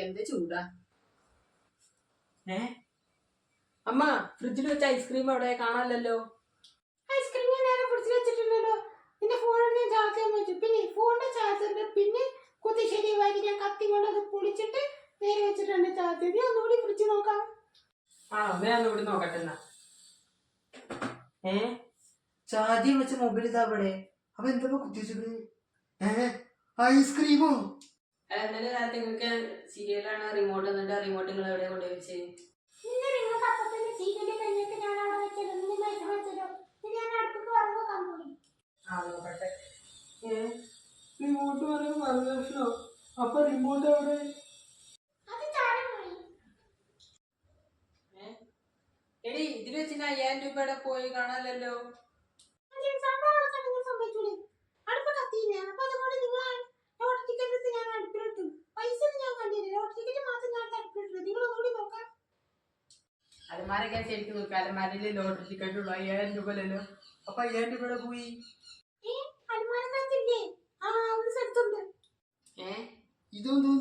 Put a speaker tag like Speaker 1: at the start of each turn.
Speaker 1: എന്ത് ചൂടാ.
Speaker 2: അമ്മ ഫ്രിഡ്ജിൽ വെച്ച ഐസ്ക്രീം അവിടെ കാണാനല്ലോ.
Speaker 1: ഐസ്ക്രീം ഞാൻ നേരെ ഫ്രിഡ്ജിൽ വെച്ചിട്ടുണ്ടല്ലോ. നിന്റെ ഫോണിൽ ഞാൻ ചാർജ് ചെയ്യാൻ വെച്ചു. പിന്നെ ഫോണിന്റെ ചാർജറിന്റെ പിന്നെ കുത്തിശരിയായി ഞാൻ കത്തി കൊണ്ട് അത് പൊളിച്ചിട്ട് നേരെ വെച്ചിട്ടുണ്ട് ചാർജ്. നീ ഒന്നുകൂടി ഫ്രിഡ്ജ് നോക്കാം.
Speaker 2: ഞാൻ ഒന്നുകൂടി നോക്കട്ടെ എന്നാ. ചാർജ് വെച്ച മൊബൈൽ ഇതാ അവിടെ. അപ്പൊ എന്താ കുത്തിവെച്ചത്? ഐസ്ക്രീമോ? ഇന്നലെ രാത്രി നിങ്ങൾക്ക് സീരിയലാണ് റിമോട്ട് എന്നിട്ട് റിമോട്ട് നിങ്ങൾ എവിടെ കൊണ്ടുപോയി വെച്ച്? നോക്കട്ടെ. റിമോട്ട് പറയുമ്പോൾ മറുകഷ്ണോ? അപ്പൊ റിമോട്ട് എവിടെ? എടി ഇതിൽ വെച്ച് 5000 രൂപയുടെ പോയി കാണാനല്ലോ. അലമാരൊക്കെ ശരിക്കും നോക്കുക. അലമാരയില് ലോട്ടറി ടിക്കറ്റ് ഉള്ളു. 5000 രൂപ അല്ലല്ലോ. അപ്പൊ 5000 രൂപയുടെ പോയി. ഇതൊന്നും